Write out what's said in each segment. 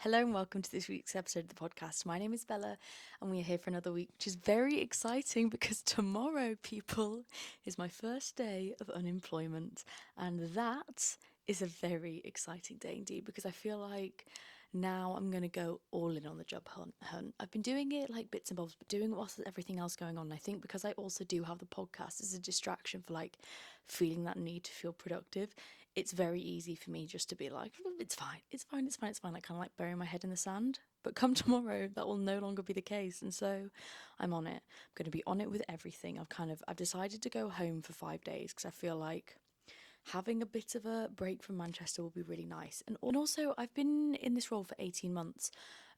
Hello and welcome to this week's episode of the podcast. My name is Bella and we are here for another week, which is very exciting because tomorrow, people, is my first day of unemployment. And that is a very exciting day indeed because I feel like now I'm going to go all in on the job hunt. I've been doing it like bits and bobs, but doing it whilst there's everything else going on. And I think because I also do have the podcast as a distraction for like feeling that need to feel productive, it's very easy for me just to be like, it's fine, it's fine, it's fine, it's fine. Like kind of like burying my head in the sand. But come tomorrow, that will no longer be the case. And so I'm on it. I'm going to be on it with everything. I've decided to go home for 5 days because I feel like having a bit of a break from Manchester will be really nice. And also, I've been in this role for 18 months.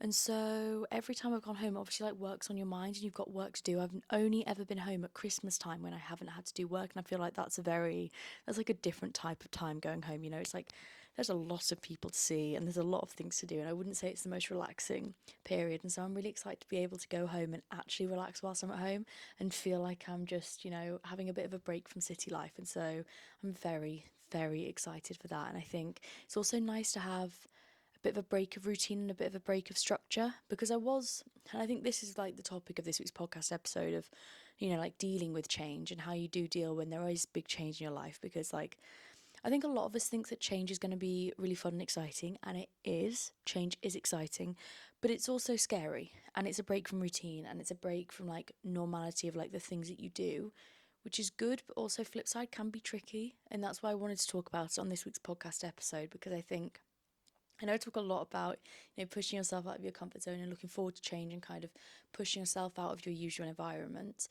And so every time I've gone home, obviously, like work's on your mind and you've got work to do. I've only ever been home at Christmas time when I haven't had to do work. And I feel like that's like a different type of time going home. You know, it's like there's a lot of people to see and there's a lot of things to do. And I wouldn't say it's the most relaxing period. And so I'm really excited to be able to go home and actually relax whilst I'm at home and feel like I'm just, having a bit of a break from city life. And so I'm very, very excited for that. And I think it's also nice to have a bit of a break of routine and a bit of a break of structure because and I think this is like the topic of this week's podcast episode of, like dealing with change and how you do deal when there is big change in your life. Because, like, I think a lot of us think that change is going to be really fun and exciting, and it is. Change is exciting, but it's also scary, and it's a break from routine, and it's a break from like normality of like the things that you do, which is good, but also flip side can be tricky. And that's why I wanted to talk about it on this week's podcast episode because I know I talk a lot about, pushing yourself out of your comfort zone and looking forward to change and kind of pushing yourself out of your usual environment.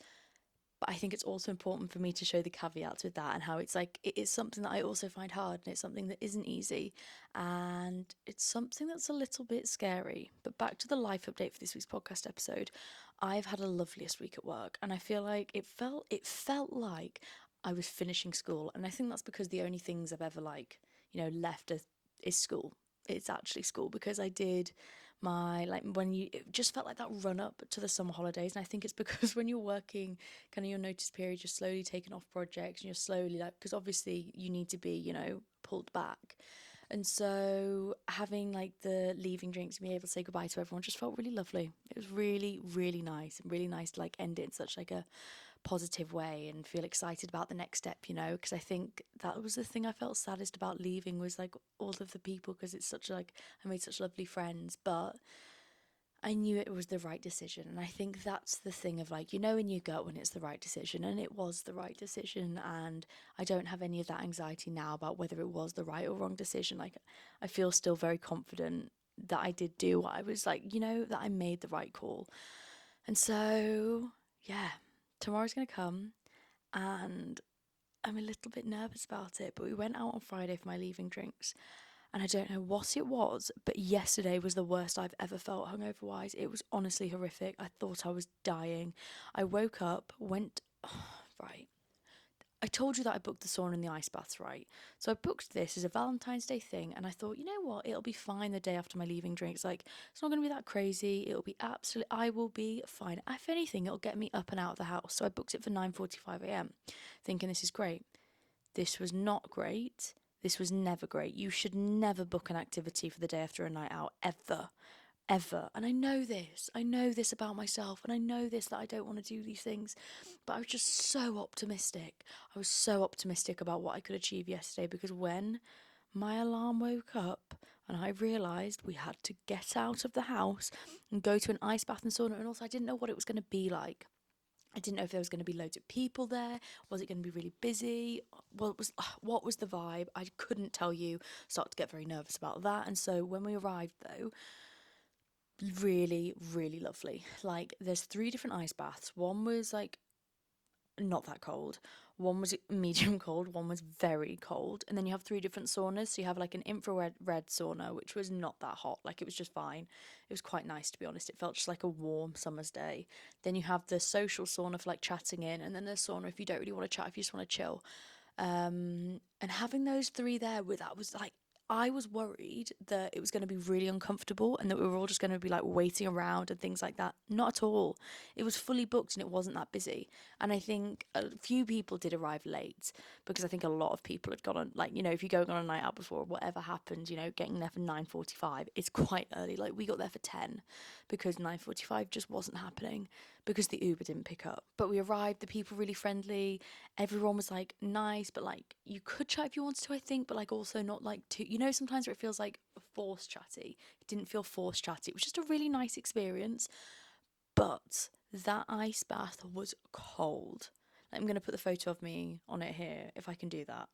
But I think it's also important for me to show the caveats with that and how it's like it is something that I also find hard and it's something that isn't easy and it's something that's a little bit scary. But back to the life update for this week's podcast episode. I've had a loveliest week at work and I feel like it felt like I was finishing school, and I think that's because the only things I've ever left is school. It's actually school because I did my like when you it just felt like that run up to the summer holidays. And I think it's because when you're working kind of your notice period, you're slowly taking off projects and you're slowly like, because obviously you need to be, pulled back. And so having like the leaving drinks and being able to say goodbye to everyone just felt really lovely. It was really, really nice and really nice to like end it in such like a positive way and feel excited about the next step, because I think that was the thing I felt saddest about leaving was like all of the people, because it's such like I made such lovely friends, but I knew it was the right decision. And I think that's the thing of like, in your gut when it's the right decision. And it was the right decision. And I don't have any of that anxiety now about whether it was the right or wrong decision. Like, I feel still very confident that I did do what I was like, that I made the right call. And so, yeah, tomorrow's going to come and I'm a little bit nervous about it. But we went out on Friday for my leaving drinks and I don't know what it was, but yesterday was the worst I've ever felt hungover wise. It was honestly horrific. I thought I was dying. I woke up, went, right. I told you that I booked the sauna and the ice baths, right? So I booked this as a Valentine's Day thing, and I thought, you know what, it'll be fine the day after my leaving drinks. Like, it's not going to be that crazy. It'll be I will be fine. If anything, it'll get me up and out of the house. So I booked it for 9:45 a.m., thinking this is great. This was not great. This was never great. You should never book an activity for the day after a night out, ever. Ever. And I know this. I know this about myself. And I know this that I don't want to do these things. But I was just so optimistic. I was so optimistic about what I could achieve yesterday because when my alarm woke up and I realised we had to get out of the house and go to an ice bath and sauna, and also I didn't know what it was going to be like. I didn't know if there was going to be loads of people there. Was it going to be really busy? What was the vibe? I couldn't tell you. Started to get very nervous about that. And so when we arrived, though, really, really lovely. Like, there's three different ice baths. One was like not that cold. One was medium cold, one was very cold. And then you have three different saunas. So you have like an infrared red sauna, which was not that hot. Like, it was just fine. It was quite nice, to be honest. It felt just like a warm summer's day. Then you have the social sauna for like chatting in, and then the sauna if you don't really want to chat, if you just want to chill. And having those three there with that was like I was worried that it was going to be really uncomfortable and that we were all just going to be like waiting around and things like that. Not at all. It was fully booked and it wasn't that busy. And I think a few people did arrive late because I think a lot of people had gone on, like, you know, if you're going on a night out before, whatever happened, you know, getting there for 9:45, it's quite early. Like, we got there for 10 because 9:45 just wasn't happening because the Uber didn't pick up. But we arrived, the people were really friendly, everyone was like nice, but like you could chat if you wanted to, I think, but like also not like too, you know, sometimes where it feels like forced chatty. It didn't feel forced chatty. It was just a really nice experience. But that ice bath was cold. I'm going to put the photo of me on it here if I can do that.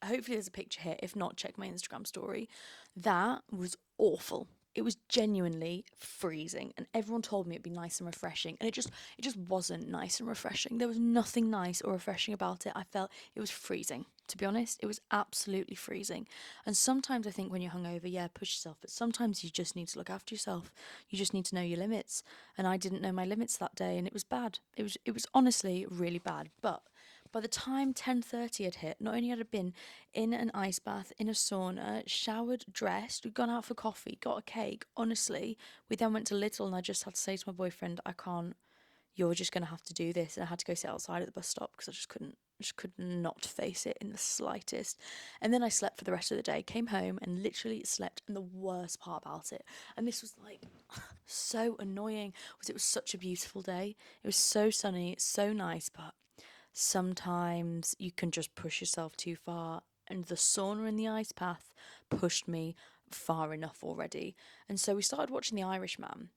Hopefully there's a picture here. If not, check my Instagram story. That was awful. It was genuinely freezing, and everyone told me it'd be nice and refreshing, and it just wasn't nice and refreshing. There was nothing nice or refreshing about it. I felt it was freezing. To be honest, it was absolutely freezing. And sometimes I think when you're hungover, yeah, push yourself, but sometimes you just need to look after yourself. You just need to know your limits. And I didn't know my limits that day, and it was bad. It was honestly really bad. But by the time 10:30 had hit, not only had I been in an ice bath, in a sauna, showered, dressed, we'd gone out for coffee, got a cake. Honestly, we then went to Lidl and I just had to say to my boyfriend, I can't, you're just going to have to do this. And I had to go sit outside at the bus stop because I just could not face it in the slightest. And then I slept for the rest of the day, came home and literally slept. And the worst part about it, and this was like so annoying, was it was such a beautiful day. It was so sunny, so nice, but sometimes you can just push yourself too far. And the sauna and the ice bath pushed me far enough already. And so we started watching The Irishman.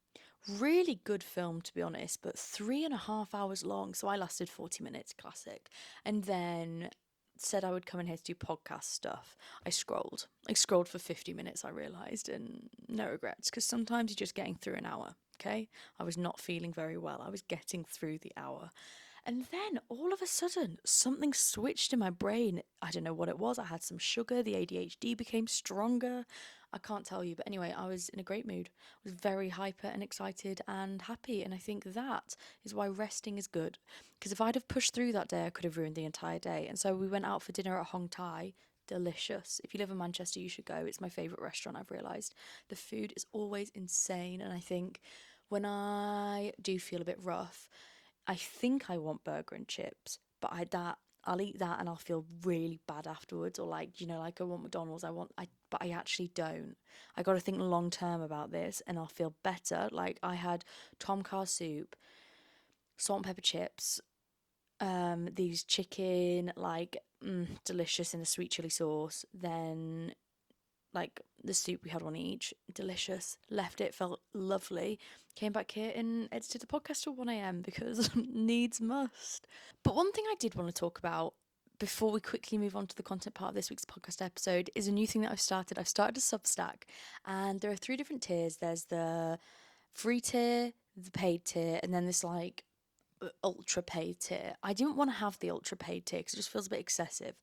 Really good film, to be honest, but 3.5 hours long. So I lasted 40 minutes, classic. And then said I would come in here to do podcast stuff. I scrolled. I scrolled for 50 minutes, I realised, and no regrets, because sometimes you're just getting through an hour, okay? I was not feeling very well. I was getting through the hour. And then all of a sudden, something switched in my brain. I don't know what it was. I had some sugar. The ADHD became stronger. I can't tell you. But anyway, I was in a great mood. I was very hyper and excited and happy. And I think that is why resting is good. Because if I'd have pushed through that day, I could have ruined the entire day. And so we went out for dinner at Hong Tai. Delicious. If you live in Manchester, you should go. It's my favourite restaurant, I've realised. The food is always insane. And I think when I do feel a bit rough, I think I want burger and chips, but I'll eat that and I'll feel really bad afterwards. Or like, you know, like I want McDonald's, but I actually don't. I got to think long term about this, and I'll feel better. Like I had tom kha soup, salt and pepper chips, these chicken like delicious in a sweet chili sauce. Then like the soup, we had one each, delicious. Left it, felt lovely. Came back here and edited the podcast till 1 a.m. because needs must. But one thing I did want to talk about before we quickly move on to the content part of this week's podcast episode is a new thing that I've started. I've started a Substack, and there are 3 different tiers. There's the free tier, the paid tier, and then this like ultra paid tier. I didn't want to have the ultra paid tier because it just feels a bit excessive,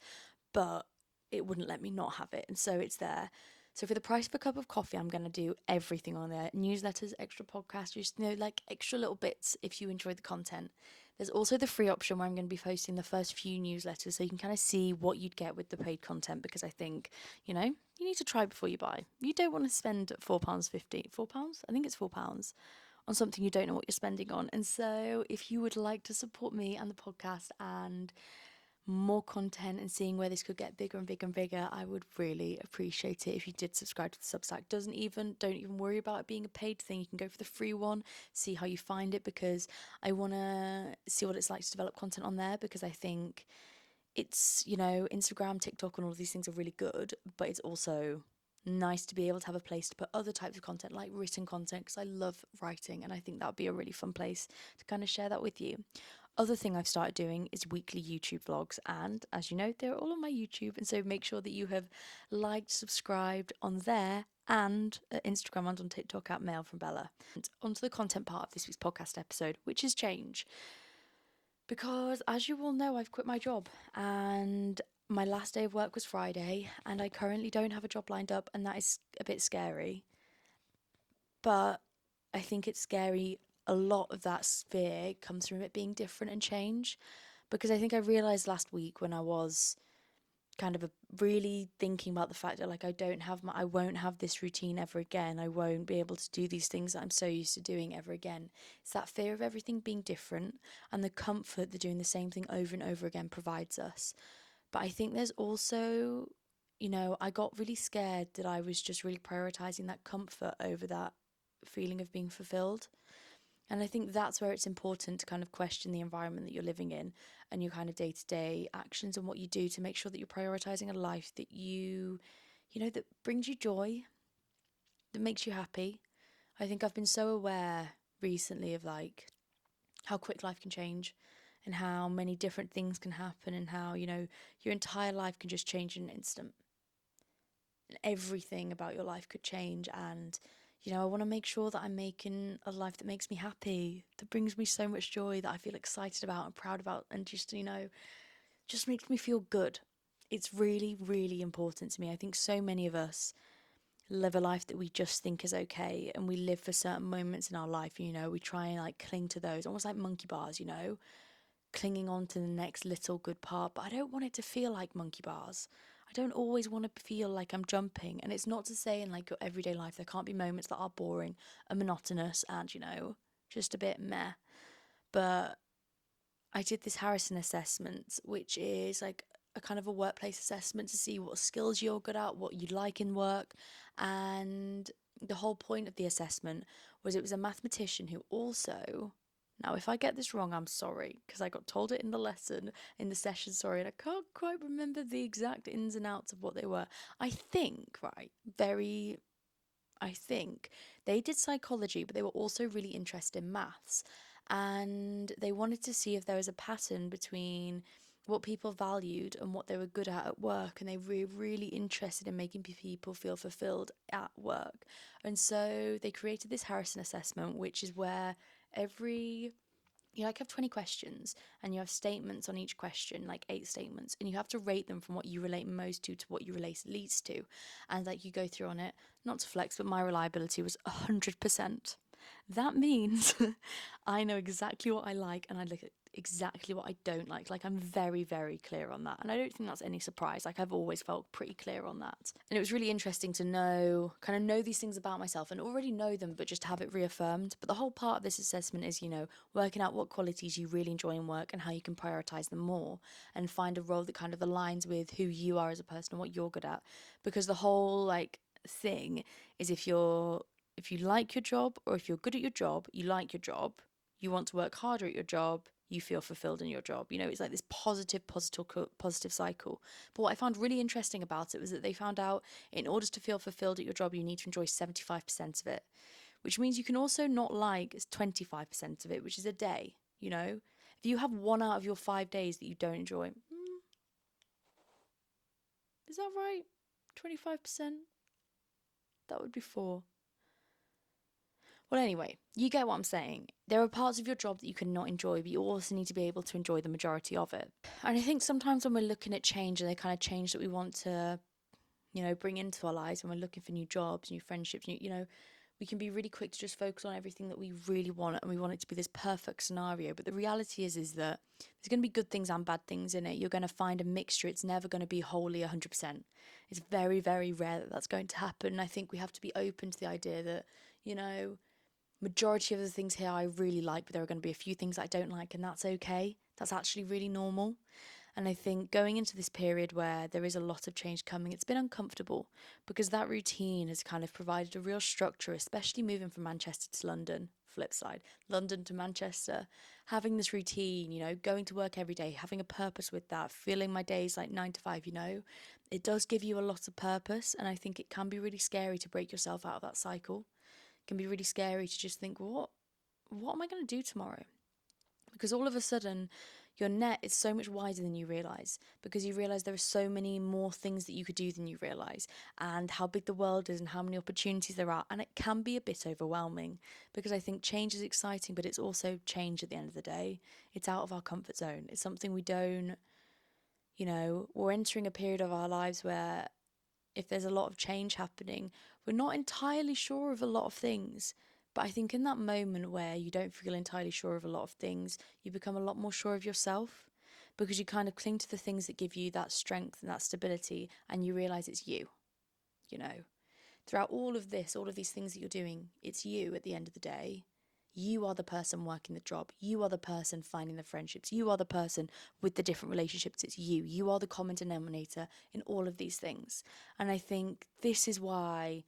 but it wouldn't let me not have it, and so it's there. So for the price of a cup of coffee, I'm gonna do everything on there: newsletters, extra podcasts, just, you know, like extra little bits if you enjoy the content. There's also the free option where I'm going to be posting the first few newsletters, so you can kind of see what you'd get with the paid content, because I think, you know, you need to try before you buy. You don't want to spend £4.50, £4? I think it's £4 on something you don't know what you're spending on. And so if you would like to support me and the podcast and more content and seeing where this could get bigger and bigger and bigger, I would really appreciate it if you did subscribe to the Substack. Don't even worry about it being a paid thing. You can go for the free one, see how you find it, because I want to see what it's like to develop content on there, because I think it's, you know, Instagram, TikTok and all of these things are really good, but it's also nice to be able to have a place to put other types of content, like written content, because I love writing and I think that would be a really fun place to kind of share that with you. Other thing I've started doing is weekly YouTube vlogs, and as you know, they're all on my YouTube, and so make sure that you have liked, subscribed on there, and at Instagram and on TikTok at Mail from Bella. And onto the content part of this week's podcast episode, which is change. Because as you all know, I've quit my job, and my last day of work was Friday, and I currently don't have a job lined up, and that is a bit scary. But I think it's scary. A lot of that fear comes from it being different and change, because I think I realised last week when I was kind of really thinking about the fact that like I won't have this routine ever again. I won't be able to do these things that I'm so used to doing ever again. It's that fear of everything being different and the comfort that doing the same thing over and over again provides us. But I think there's also, I got really scared that I was just really prioritizing that comfort over that feeling of being fulfilled. And I think that's where it's important to kind of question the environment that you're living in and your kind of day to day actions and what you do to make sure that you're prioritizing a life that that brings you joy, that makes you happy. I think I've been so aware recently of like how quick life can change and how many different things can happen and how, your entire life can just change in an instant. And everything about your life could change. And, I want to make sure that I'm making a life that makes me happy, that brings me so much joy, that I feel excited about and proud about, and just makes me feel good. It's really, really important to me. I think so many of us live a life that we just think is okay, and we live for certain moments in our life. We try and like cling to those, almost like monkey bars, clinging on to the next little good part. But I don't want it to feel like monkey bars. I don't always want to feel like I'm jumping. And it's not to say in like your everyday life there can't be moments that are boring and monotonous and, just a bit meh. But I did this Harrison assessment, which is like a kind of a workplace assessment to see what skills you're good at, what you like in work. And the whole point of the assessment was it was a mathematician who also, now if I get this wrong, I'm sorry, because I got told it in the lesson, in the session, sorry, and I can't quite remember the exact ins and outs of what they were. I think, right, I think they did psychology, but they were also really interested in maths. And they wanted to see if there was a pattern between what people valued and what they were good at work. And they were really interested in making people feel fulfilled at work. And so they created this Harrison assessment, which is where every you like have 20 questions and you have statements on each question, like 8 statements, and you have to rate them from what you relate most to what you relate least to. And like you go through on it, not to flex, but my reliability was 100%. That means I know exactly what I like and I look at exactly what I don't like. Like I'm very, very clear on that. And I don't think that's any surprise. Like I've always felt pretty clear on that. And it was really interesting to know these things about myself and already know them, but just have it reaffirmed. But the whole part of this assessment is, working out what qualities you really enjoy in work and how you can prioritize them more and find a role that kind of aligns with who you are as a person and what you're good at. Because the whole like thing is if you like your job or if you're good at your job, you like your job, you want to work harder at your job, you feel fulfilled in your job. It's like this positive cycle. But what I found really interesting about it was that they found out in order to feel fulfilled at your job, you need to enjoy 75% of it, which means you can also not like 25% of it, which is a day, If you have 1 out of your 5 days that you don't enjoy, is that right? 25%? That would be 4. Well, anyway, you get what I'm saying. There are parts of your job that you cannot enjoy, but you also need to be able to enjoy the majority of it. And I think sometimes when we're looking at change and the kind of change that we want to, bring into our lives, when we're looking for new jobs, new friendships, we can be really quick to just focus on everything that we really want and we want it to be this perfect scenario. But the reality is that there's going to be good things and bad things in it. You're going to find a mixture. It's never going to be wholly 100%. It's very, very rare that that's going to happen. And I think we have to be open to the idea that, majority of the things here I really like, but there are going to be a few things I don't like, and that's okay. That's actually really normal. And I think going into this period where there is a lot of change coming, it's been uncomfortable because that routine has kind of provided a real structure, especially moving from Manchester to London, flip side, London to Manchester, having this routine, going to work every day, having a purpose with that, feeling my days like 9 to 5, it does give you a lot of purpose. And I think it can be really scary to break yourself out of that cycle. It can be really scary to just think, what am I going to do tomorrow? Because all of a sudden your net is so much wider than you realize, because you realize there are so many more things that you could do than you realize, and how big the world is and how many opportunities there are. And it can be a bit overwhelming, because I think change is exciting, but it's also change at the end of the day. It's out of our comfort zone. It's something we don't, we're entering a period of our lives where if there's a lot of change happening, we're not entirely sure of a lot of things. But I think in that moment where you don't feel entirely sure of a lot of things, you become a lot more sure of yourself, because you kind of cling to the things that give you that strength and that stability, and you realize it's you, you know. Throughout all of this, all of these things that you're doing, it's you at the end of the day. You are the person working the job. You are the person finding the friendships. You are the person with the different relationships. It's you. You are the common denominator in all of these things. And I think this is why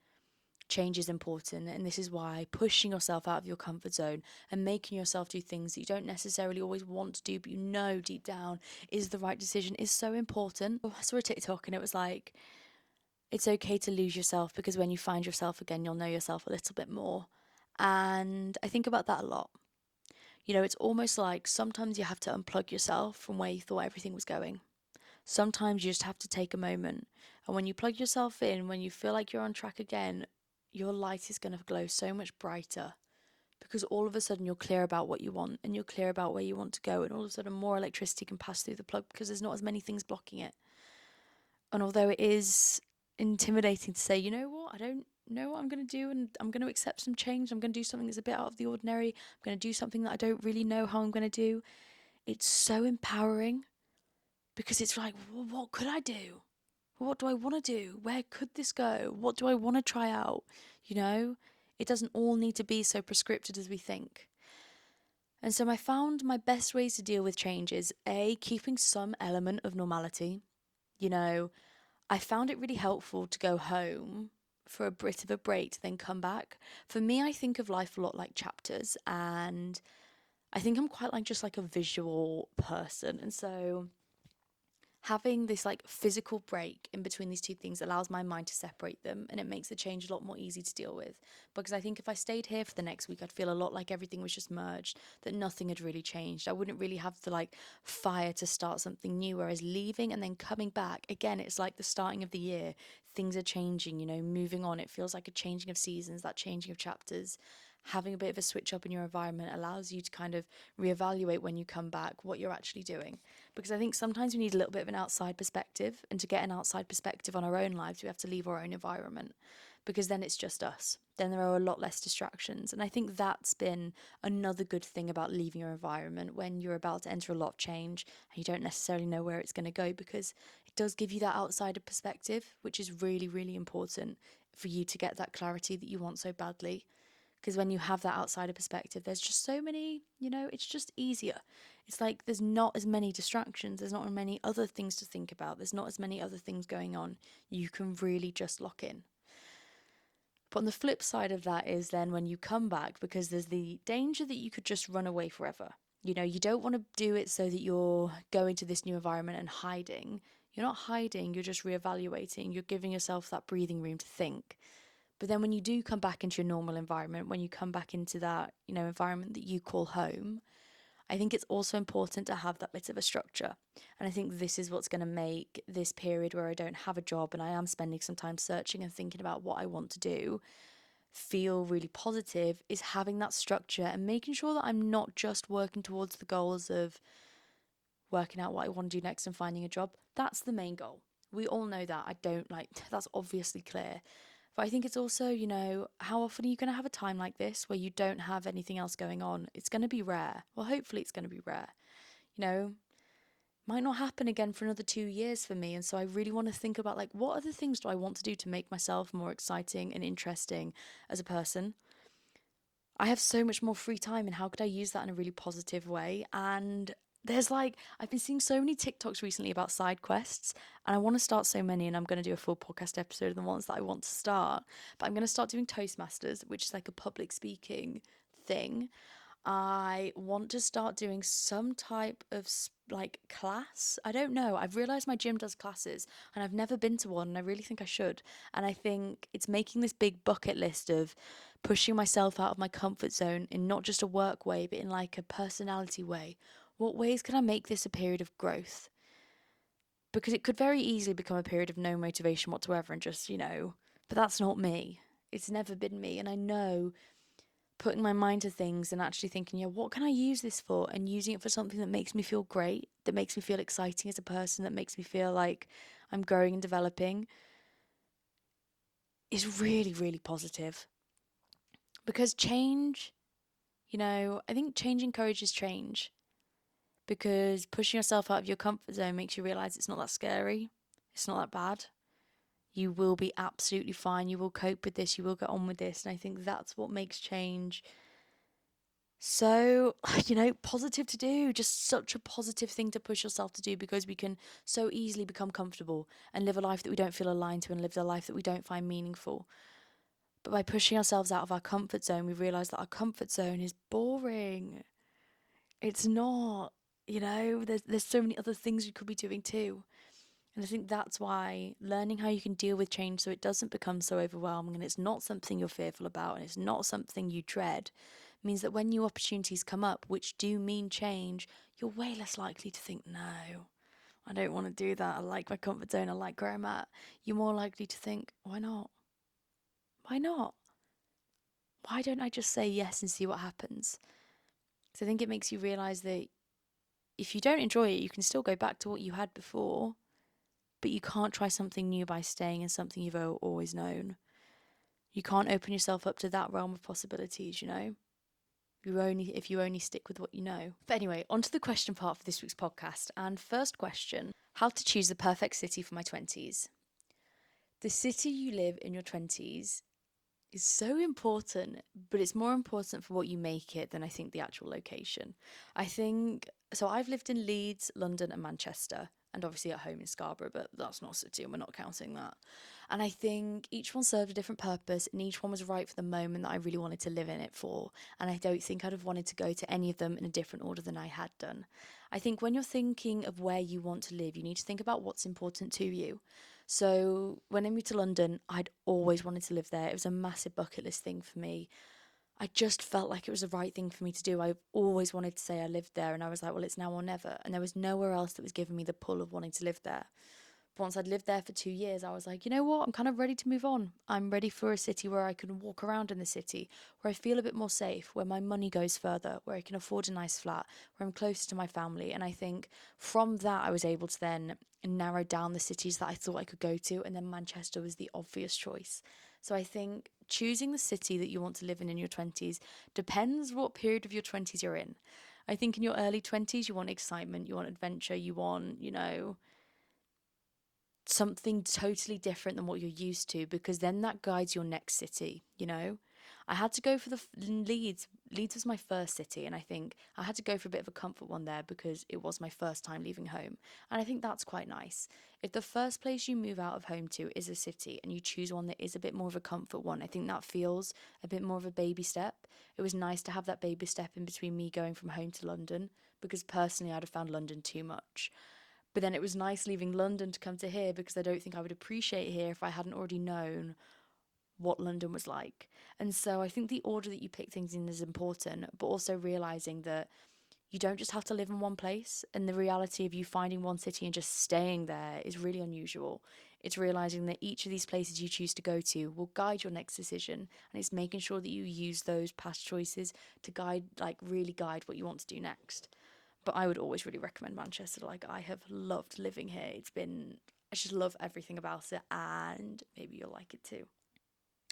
change is important, and this is why pushing yourself out of your comfort zone and making yourself do things that you don't necessarily always want to do but you know deep down is the right decision is so important. I saw a TikTok and it was like, it's okay to lose yourself because when you find yourself again, you'll know yourself a little bit more. And I think about that a lot. You know, it's almost like sometimes you have to unplug yourself from where you thought everything was going. Sometimes you just have to take a moment. And when you plug yourself in, when you feel like you're on track again, your light is going to glow so much brighter because all of a sudden you're clear about what you want and you're clear about where you want to go. And all of a sudden more electricity can pass through the plug because there's not as many things blocking it. And although it is intimidating to say, you know what, I don't know what I'm going to do and I'm going to accept some change. I'm going to do something that's a bit out of the ordinary. I'm going to do something that I don't really know how I'm going to do. It's so empowering because it's like, well, what could I do? What do I want to do? Where could this go? What do I want to try out? You know, it doesn't all need to be so prescripted as we think. And so I found my best ways to deal with change is A, keeping some element of normality. You know, I found it really helpful to go home for a bit of a break to then come back. For me, I think of life a lot like chapters, and I think I'm quite like just like a visual person. And so having this like physical break in between these two things allows my mind to separate them, and it makes the change a lot more easy to deal with, because I think if I stayed here for the next week I'd feel a lot like everything was just merged, that nothing had really changed. I wouldn't really have the like fire to start something new, whereas leaving and then coming back again, it's like the starting of the year. Things are changing, you know, moving on. It feels like a changing of seasons, that changing of chapters. Having a bit of a switch up in your environment allows you to kind of reevaluate when you come back what you're actually doing, because I think sometimes we need a little bit of an outside perspective, and to get an outside perspective on our own lives we have to leave our own environment, because then it's just us, then there are a lot less distractions. And I think that's been another good thing about leaving your environment when you're about to enter a lot of change and you don't necessarily know where it's going to go, because it does give you that outsider perspective, which is really, really important for you to get that clarity that you want so badly. Because when you have that outsider perspective, there's just so many, you know, it's just easier. It's like there's not as many distractions, there's not as many other things to think about, there's not as many other things going on. You can really just lock in. But on the flip side of that is then when you come back, because there's the danger that you could just run away forever. You know, you don't want to do it so that you're going to this new environment and hiding. You're not hiding, you're just reevaluating, you're giving yourself that breathing room to think. But then when you do come back into your normal environment, when you come back into that, you know, environment that you call home, I think it's also important to have that bit of a structure. And I think this is what's going to make this period where I don't have a job and I am spending some time searching and thinking about what I want to do feel really positive, is having that structure and making sure that I'm not just working towards the goals of working out what I want to do next and finding a job. That's the main goal. We all know that. I don't like, that's obviously clear. But I think it's also, you know, how often are you going to have a time like this where you don't have anything else going on? It's going to be rare. Well, hopefully it's going to be rare. You know, might not happen again for another 2 years for me. And so I really want to think about like, what other things do I want to do to make myself more exciting and interesting as a person? I have so much more free time, and how could I use that in a really positive way? And there's like, I've been seeing so many TikToks recently about side quests, and I want to start so many, and I'm going to do a full podcast episode of the ones that I want to start. But I'm going to start doing Toastmasters, which is like a public speaking thing. I want to start doing some type of like class. I don't know. I've realized my gym does classes and I've never been to one, and I really think I should. And I think it's making this big bucket list of pushing myself out of my comfort zone in not just a work way, but in like a personality way. What ways can I make this a period of growth? Because it could very easily become a period of no motivation whatsoever and just, you know, but that's not me. It's never been me. And I know putting my mind to things and actually thinking, yeah, what can I use this for? And using it for something that makes me feel great, that makes me feel exciting as a person, that makes me feel like I'm growing and developing, is really, really positive. Because change, you know, I think change encourages change. because pushing yourself out of your comfort zone makes you realize it's not that scary. It's not that bad. You will be absolutely fine. You will cope with this. You will get on with this. And I think that's what makes change so, positive to do. Just such a positive thing to push yourself to do, because we can so easily become comfortable and live a life that we don't feel aligned to and live a life that we don't find meaningful. But by pushing ourselves out of our comfort zone, we realize that our comfort zone is boring. It's not, there's so many other things you could be doing too. And I think that's why learning how you can deal with change so it doesn't become so overwhelming and it's not something you're fearful about and it's not something you dread means that when new opportunities come up, which do mean change, you're way less likely to think, no, I don't want to do that. I like my comfort zone. I like where I'm at. You're more likely to think, why not? Why not? Why don't I just say yes and see what happens? So I think it makes you realize that if you don't enjoy it, you can still go back to what you had before, but you can't try something new by staying in something you've always known. You can't open yourself up to that realm of possibilities, if you only stick with what you know. But anyway, on to the question part for this week's podcast. And first question, how to choose the perfect city for my 20s. The city you live in your 20s is so important, but it's more important for what you make it than I think the actual location. So I've lived in Leeds, London, and Manchester, and obviously at home in Scarborough, but that's not a city and we're not counting that. And I think each one served a different purpose and each one was right for the moment that I really wanted to live in it for. And I don't think I'd have wanted to go to any of them in a different order than I had done. I think when you're thinking of where you want to live, you need to think about what's important to you. So when I moved to London, I'd always wanted to live there. It was a massive bucket list thing for me. I just felt like it was the right thing for me to do. I always wanted to say I lived there, and I was like, well, it's now or never. And there was nowhere else that was giving me the pull of wanting to live there. But once I'd lived there for 2 years, I was like, you know what? I'm kind of ready to move on. I'm ready for a city where I can walk around in the city, where I feel a bit more safe, where my money goes further, where I can afford a nice flat, where I'm closer to my family. And I think from that, I was able to then narrow down the cities that I thought I could go to. And then Manchester was the obvious choice. So I think choosing the city that you want to live in your 20s depends what period of your 20s you're in. I think in your early 20s, you want excitement, you want adventure, you want, something totally different than what you're used to, because then that guides your next city. I had to go for the Leeds. Leeds was my first city, and I think I had to go for a bit of a comfort one there because it was my first time leaving home. And I think that's quite nice. If the first place you move out of home to is a city and you choose one that is a bit more of a comfort one, I think that feels a bit more of a baby step. It was nice to have that baby step in between me going from home to London, because personally I'd have found London too much. But then it was nice leaving London to come to here, because I don't think I would appreciate here if I hadn't already known what London was like. And so I think the order that you pick things in is important, but also realizing that you don't just have to live in one place. And the reality of you finding one city and just staying there is really unusual. It's realizing that each of these places you choose to go to will guide your next decision. And it's making sure that you use those past choices to really guide what you want to do next. But I would always really recommend Manchester. Like, I have loved living here. I just love everything about it, and maybe you'll like it too.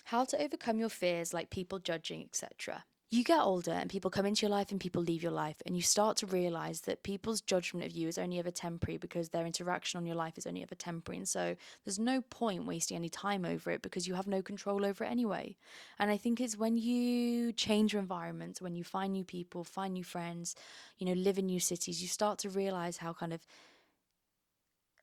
How to overcome your fears, like people judging, etc. You get older and people come into your life and people leave your life, and you start to realize that people's judgment of you is only ever temporary, because their interaction on your life is only ever temporary. And so there's no point wasting any time over it, because you have no control over it anyway. And I think it's when you change your environment, when you find new people, find new friends, live in new cities, you start to realize how kind of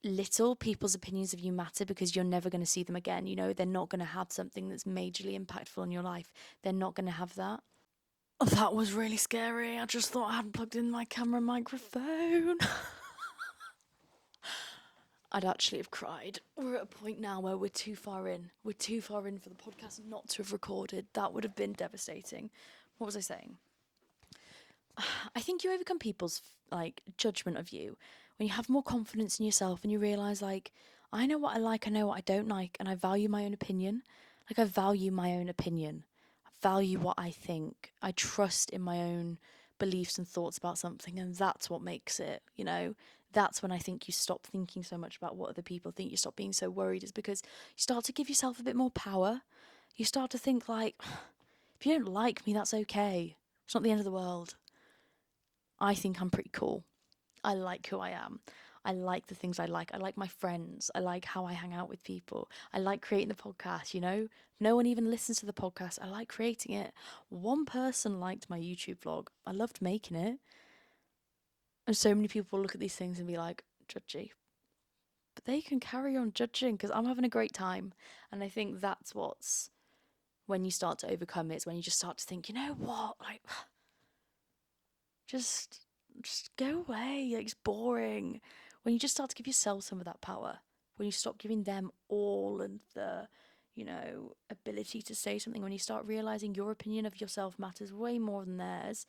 little people's opinions of you matter, because you're never going to see them again. They're not going to have something that's majorly impactful in your life. They're not going to have that. Oh, that was really scary. I just thought I hadn't plugged in my camera microphone. I'd actually have cried. We're at a point now where we're too far in. We're too far in for the podcast not to have recorded. That would have been devastating. What was I saying? I think you overcome people's judgment of you when you have more confidence in yourself and you realize, I know what I like, I know what I don't like, and I value my own opinion. I value my own opinion. I value what I think. I trust in my own beliefs and thoughts about something, and that's what makes it. That's when I think you stop thinking so much about what other people think. You stop being so worried, is because you start to give yourself a bit more power. You start to think if you don't like me, that's okay. It's not the end of the world. I think I'm pretty cool. I like who I am. I like the things I like. I like my friends. I like how I hang out with people. I like creating the podcast, you know? No one even listens to the podcast. I like creating it. One person liked my YouTube vlog. I loved making it. And so many people look at these things and be like, judgy. But they can carry on judging because I'm having a great time. And I think that's what's when you start to overcome it, it's when you just start to think, you know what? Like, just go away. Like, it's boring. When you just start to give yourself some of that power, when you stop giving them all and the, ability to say something, when you start realizing your opinion of yourself matters way more than theirs,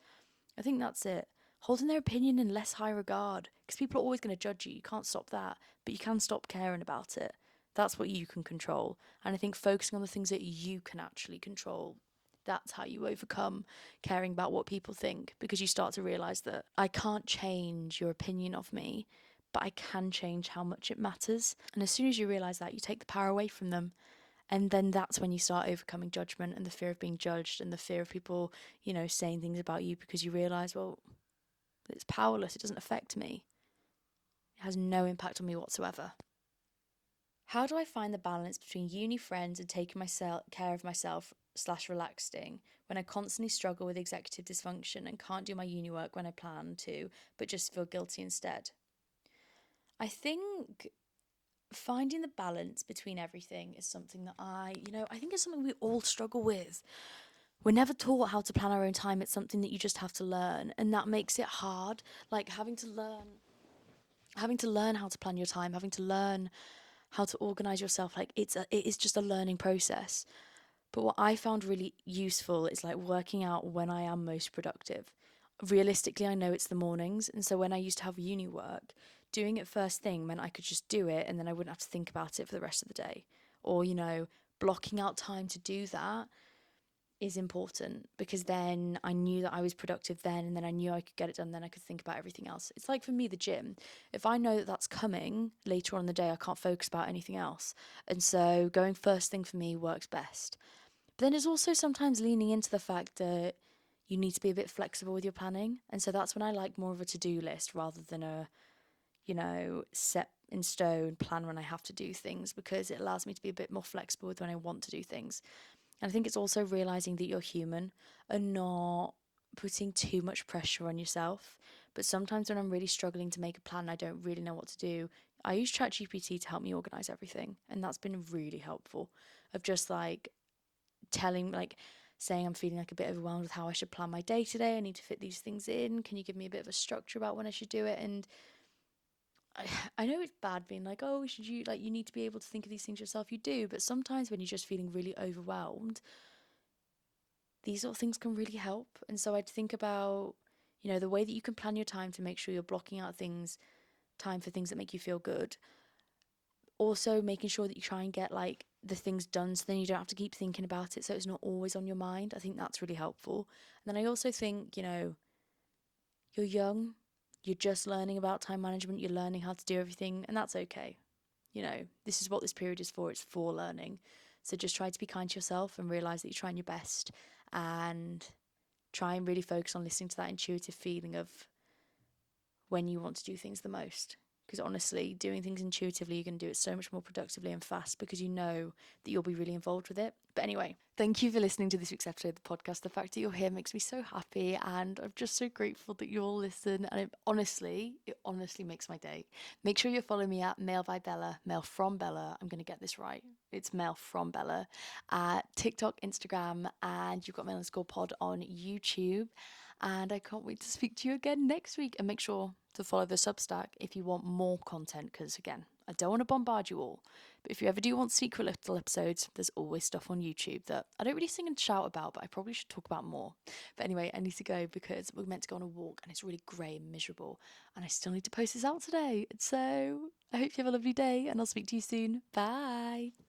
I think that's it. Holding their opinion in less high regard, because people are always going to judge you. You can't stop that, but you can stop caring about it. That's what you can control. And I think focusing on the things that you can actually control, that's how you overcome caring about what people think, because you start to realize that I can't change your opinion of me, but I can change how much it matters. And as soon as you realize that, you take the power away from them. And then that's when you start overcoming judgment and the fear of being judged and the fear of people, saying things about you, because you realize, well, it's powerless. It doesn't affect me. It has no impact on me whatsoever. How do I find the balance between uni friends and taking care of myself / relaxing when I constantly struggle with executive dysfunction and can't do my uni work when I plan to, but just feel guilty instead? I think finding the balance between everything is something that I think it's something we all struggle with. We're never taught how to plan our own time. It's something that you just have to learn, and that makes it hard. Like having to learn how to plan your time, having to learn how to organize yourself. Like it is just a learning process. But what I found really useful is like working out when I am most productive. Realistically, I know it's the mornings, and so when I used to have uni work, doing it first thing meant I could just do it and then I wouldn't have to think about it for the rest of the day. Or, blocking out time to do that is important, because then I knew that I was productive then, and then I knew I could get it done, then I could think about everything else. It's like for me, the gym. If I know that that's coming later on in the day, I can't focus about anything else. And so going first thing for me works best. But then it's also sometimes leaning into the fact that you need to be a bit flexible with your planning. And so that's when I like more of a to-do list rather than a, set in stone plan when I have to do things, because it allows me to be a bit more flexible with when I want to do things. And I think it's also realizing that you're human and not putting too much pressure on yourself. But sometimes when I'm really struggling to make a plan, I don't really know what to do, I use ChatGPT to help me organize everything. And that's been really helpful, of just like saying I'm feeling like a bit overwhelmed with how I should plan my day today. I need to fit these things in. Can you give me a bit of a structure about when I should do it? And I know it's bad being like, oh, you need to be able to think of these things yourself. You do, but sometimes when you're just feeling really overwhelmed, these sort of things can really help. And so I'd think about, the way that you can plan your time to make sure you're blocking out time for things that make you feel good. Also making sure that you try and get like the things done, so then you don't have to keep thinking about it, so it's not always on your mind. I think that's really helpful. And then I also think, you're young, you're just learning about time management, you're learning how to do everything, and that's okay. This is what this period is for. It's for learning. So just try to be kind to yourself and realize that you're trying your best, and try and really focus on listening to that intuitive feeling of when you want to do things the most. Because honestly, doing things intuitively, you can do it so much more productively and fast, because you know that you'll be really involved with it. But anyway, thank you for listening to this week's episode of the podcast. The fact that you're here makes me so happy, and I'm just so grateful that you all listen. And it honestly makes my day. Make sure you follow me at Mail by Bella, Mail from Bella. I'm going to get this right. It's Mail from Bella at TikTok, Instagram, and you've got Mail_pod on YouTube. And I can't wait to speak to you again next week. And make sure to follow the Substack if you want more content, because again, I don't want to bombard you all. But if you ever do want secret little episodes, there's always stuff on YouTube that I don't really sing and shout about, but I probably should talk about more. But anyway, I need to go because we're meant to go on a walk and it's really grey and miserable. And I still need to post this out today. So I hope you have a lovely day, and I'll speak to you soon. Bye.